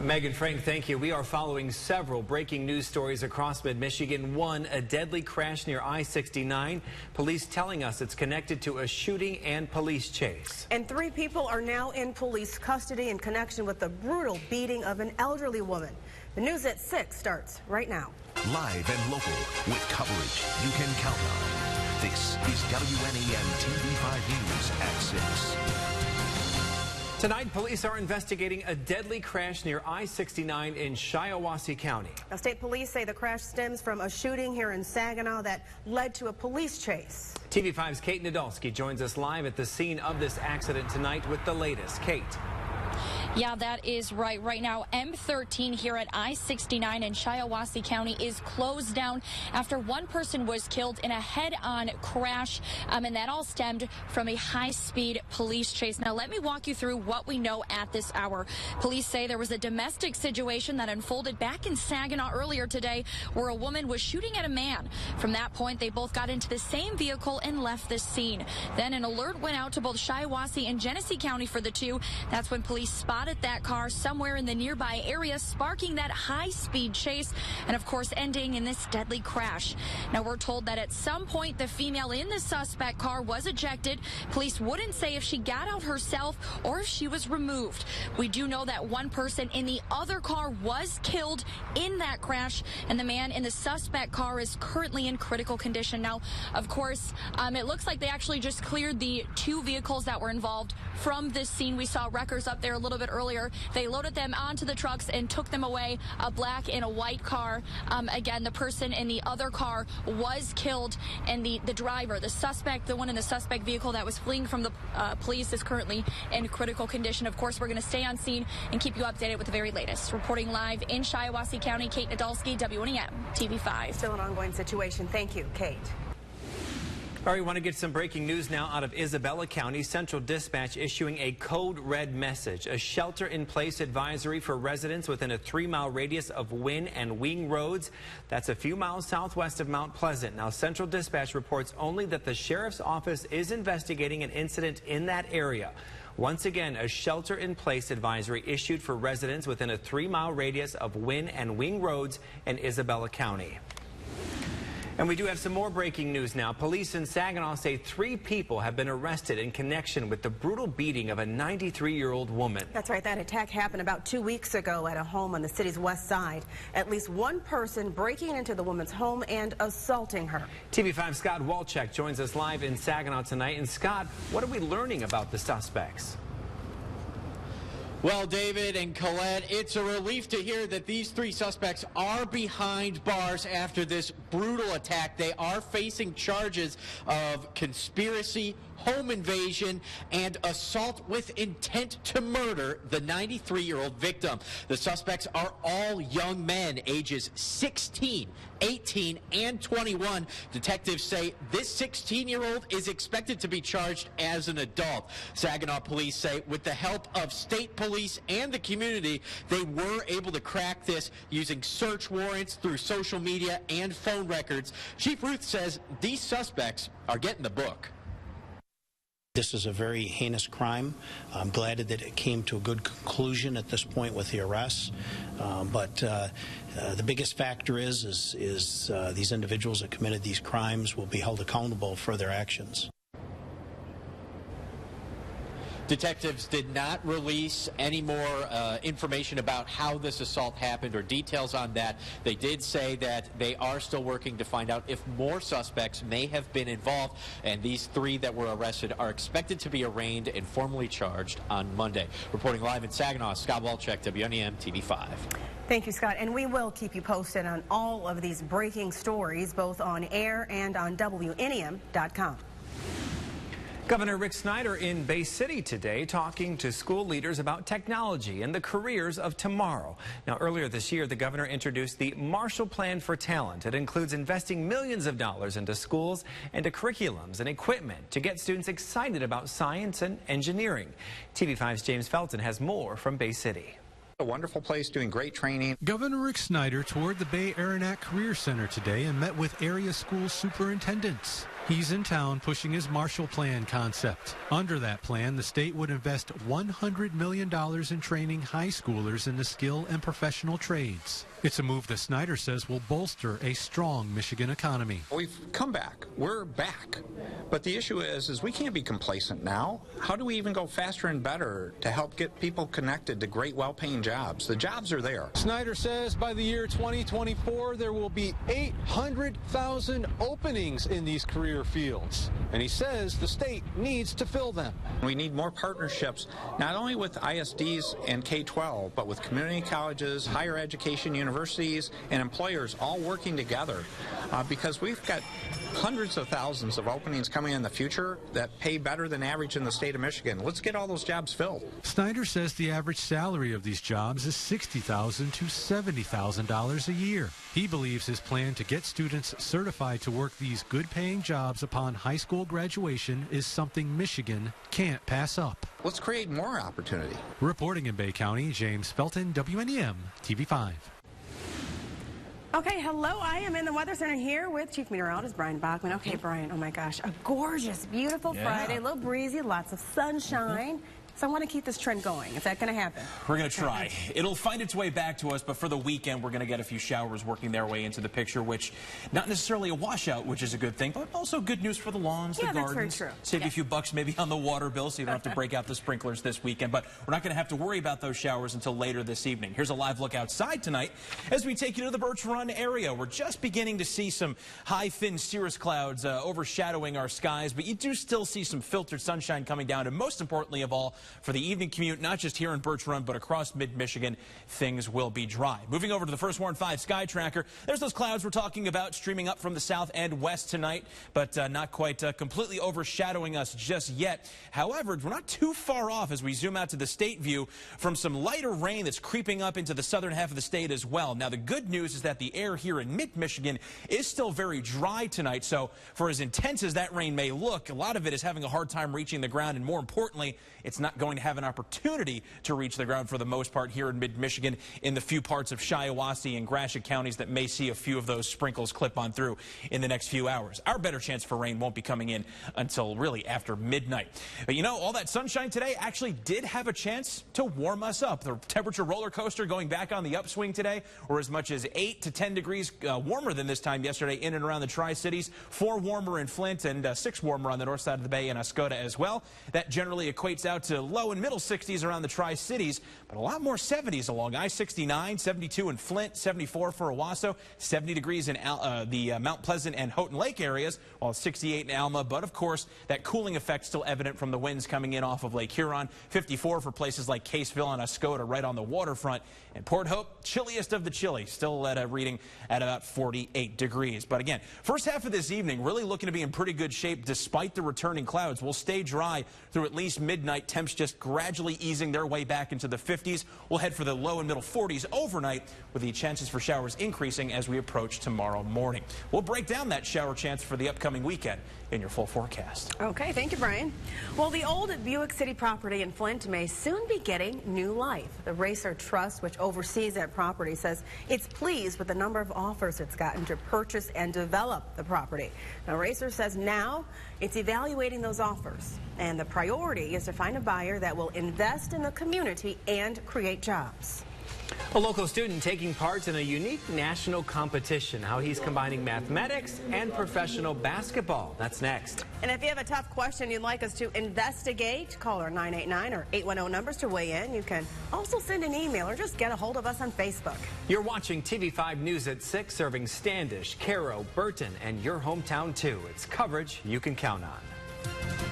Megan Frank, thank you. We are following several breaking news stories across mid-Michigan. One, a deadly crash near I-69. Police telling us it's connected to a shooting and police chase. And 3 people are now in police custody in connection with the brutal beating of an elderly woman. The news at 6 starts right now. Live and local with coverage you can count on. This is WNEM TV5 News at 6. Tonight, police are investigating a deadly crash near I-69 in Shiawassee County. Now, state police say the crash stems from a shooting here in Saginaw that led to a police chase. TV5's Kate Nadolski joins us live at the scene of this accident tonight with the latest. Kate. Yeah, that is right. Right now, M13 here at I-69 in Shiawassee County is closed down after one person was killed in a head-on crash, and that all stemmed from a high-speed police chase. Now, let me walk you through what we know at this hour. Police say there was a domestic situation that unfolded back in Saginaw earlier today where a woman was shooting at a man. From that point, they both got into the same vehicle and left the scene. Then an alert went out to both Shiawassee and Genesee County for the two. That's when police spotted that car somewhere in the nearby area, sparking that high-speed chase and, of course, ending in this deadly crash. Now, we're told that at some point the female in the suspect car was ejected. Police wouldn't say if she got out herself or if she was removed. We do know that one person in the other car was killed in that crash, and the man in the suspect car is currently in critical condition. Now, of course, it looks like they actually just cleared the 2 vehicles that were involved from this scene. We saw wreckers up there a little bit earlier. They loaded them onto the trucks and took them away, a black and a white car. Again, the person in the other car was killed, and the driver, the suspect, the one in the suspect vehicle that was fleeing from the police, is currently in critical condition. Of course, we're going to stay on scene and keep you updated with the very latest. Reporting live in Shiawassee County, Kate Nadolski, WNEM TV5. Still an ongoing situation. Thank you, Kate. All right, we want to get some breaking news now out of Isabella County. Central Dispatch issuing a code red message, a shelter-in-place advisory for residents within a 3-mile radius of Wynn and Wing roads. That's a few miles southwest of Mount Pleasant. Now, Central Dispatch reports only that the sheriff's office is investigating an incident in that area. Once again, a shelter-in-place advisory issued for residents within a 3-mile radius of Wynn and Wing roads in Isabella County. And we do have some more breaking news now. Police in Saginaw say 3 people have been arrested in connection with the brutal beating of a 93-year-old woman. That's right. That attack happened about 2 weeks ago at a home on the city's west side. At least one person breaking into the woman's home and assaulting her. TV5's Scott Walczak joins us live in Saginaw tonight. And Scott, what are we learning about the suspects? Well, David and Colette, it's a relief to hear that these 3 suspects are behind bars after this brutal attack. They are facing charges of conspiracy, home invasion, and assault with intent to murder the 93-year-old victim. The suspects are all young men, ages 16, 18, and 21. Detectives say this 16-year-old is expected to be charged as an adult. Saginaw police say with the help of state police and the community, they were able to crack this using search warrants through social media and phone records. Chief Ruth says these suspects are getting the book. This is a very heinous crime. I'm glad that it came to a good conclusion at this point with the arrests. But the biggest factor is these individuals that committed these crimes will be held accountable for their actions. Detectives did not release any more information about how this assault happened or details on that. They did say that they are still working to find out if more suspects may have been involved, and these 3 that were arrested are expected to be arraigned and formally charged on Monday. Reporting live in Saginaw, Scott Walczak, WNEM TV5. Thank you, Scott. And we will keep you posted on all of these breaking stories, both on air and on WNEM.com. Governor Rick Snyder in Bay City today talking to school leaders about technology and the careers of tomorrow. Now, earlier this year, the governor introduced the Marshall Plan for Talent. It includes investing millions of dollars into schools and to curriculums and equipment to get students excited about science and engineering. TV5's James Felton has more from Bay City. A wonderful place doing great training. Governor Rick Snyder toured the Bay Aranac Career Center today and met with area school superintendents. He's in town pushing his Marshall Plan concept. Under that plan, the state would invest $100 million in training high schoolers in the skill and professional trades. It's a move that Snyder says will bolster a strong Michigan economy. We've come back. We're back. But the issue is we can't be complacent now. How do we even go faster and better to help get people connected to great, well-paying jobs? The jobs are there. Snyder says by the year 2024, there will be 800,000 openings in these career fields. And he says the state needs to fill them. We need more partnerships, not only with ISDs and K-12, but with community colleges, higher education universities, and employers all working together because we've got hundreds of thousands of openings coming in the future that pay better than average in the state of Michigan. Let's get all those jobs filled. Snyder says the average salary of these jobs is $60,000 to $70,000 a year. He believes his plan to get students certified to work these good-paying jobs upon high school graduation is something Michigan can't pass up. Let's create more opportunity. Reporting in Bay County, James Felton, WNEM, TV5. Okay, hello. I am in the Weather Center here with Chief Meteorologist Brian Bachman. Okay, Brian, oh my gosh, a gorgeous, beautiful Friday, a little breezy, lots of sunshine. So I want to keep this trend going. Is that going to happen? We're going to try. It'll find its way back to us, but for the weekend, we're going to get a few showers working their way into the picture, which not necessarily a washout, which is a good thing, but also good news for the lawns, the gardens. That's very true. Save you a few bucks maybe on the water bill so you don't have to break out the sprinklers this weekend. But we're not going to have to worry about those showers until later this evening. Here's a live look outside tonight as we take you to the Birch Run area. We're just beginning to see some high, thin cirrus clouds overshadowing our skies, but you do still see some filtered sunshine coming down, and most importantly of all, for the evening commute, not just here in Birch Run, but across mid-Michigan, things will be dry. Moving over to the First Warn 5 Sky Tracker, there's those clouds we're talking about streaming up from the south and west tonight, but not quite completely overshadowing us just yet. However, we're not too far off as we zoom out to the state view from some lighter rain that's creeping up into the southern half of the state as well. Now, the good news is that the air here in mid-Michigan is still very dry tonight, so for as intense as that rain may look, a lot of it is having a hard time reaching the ground, and more importantly, it's not going to have an opportunity to reach the ground for the most part here in mid-Michigan in the few parts of Shiawassee and Gratiot counties that may see a few of those sprinkles clip on through in the next few hours. Our better chance for rain won't be coming in until really after midnight. But you know, all that sunshine today actually did have a chance to warm us up. The temperature roller coaster going back on the upswing today, or as much as 8 to 10 degrees warmer than this time yesterday in and around the Tri-Cities, 4 warmer in Flint and 6 warmer on the north side of the bay in Oscoda as well. That generally equates out to low and middle 60s around the Tri-Cities, but a lot more 70s along I-69, 72 in Flint, 74 for Owasso, 70 degrees in the Mount Pleasant and Houghton Lake areas, while 68 in Alma. But of course, that cooling effect still evident from the winds coming in off of Lake Huron, 54 for places like Caseville and Oscoda right on the waterfront. And Port Hope, chilliest of the chilly, still at a reading at about 48 degrees. But again, first half of this evening really looking to be in pretty good shape despite the returning clouds. We'll stay dry through at least midnight. Temps just gradually easing their way back into the 50s. We'll head for the low and middle 40s overnight with the chances for showers increasing as we approach tomorrow morning. We'll break down that shower chance for the upcoming weekend in your full forecast. Okay, thank you, Brian. Well, the old Buick City property in Flint may soon be getting new life. The Racer Trust, which oversees that property, says it's pleased with the number of offers it's gotten to purchase and develop the property. Now, Racer says now it's evaluating those offers, and the priority is to find a buyer that will invest in the community and create jobs. A local student taking part in a unique national competition. How he's combining mathematics and professional basketball. That's next. And if you have a tough question you'd like us to investigate, call our 989 or 810 numbers to weigh in. You can also send an email or just get a hold of us on Facebook. You're watching TV5 News at 6, serving Standish, Cairo, Burton, and your hometown too. It's coverage you can count on.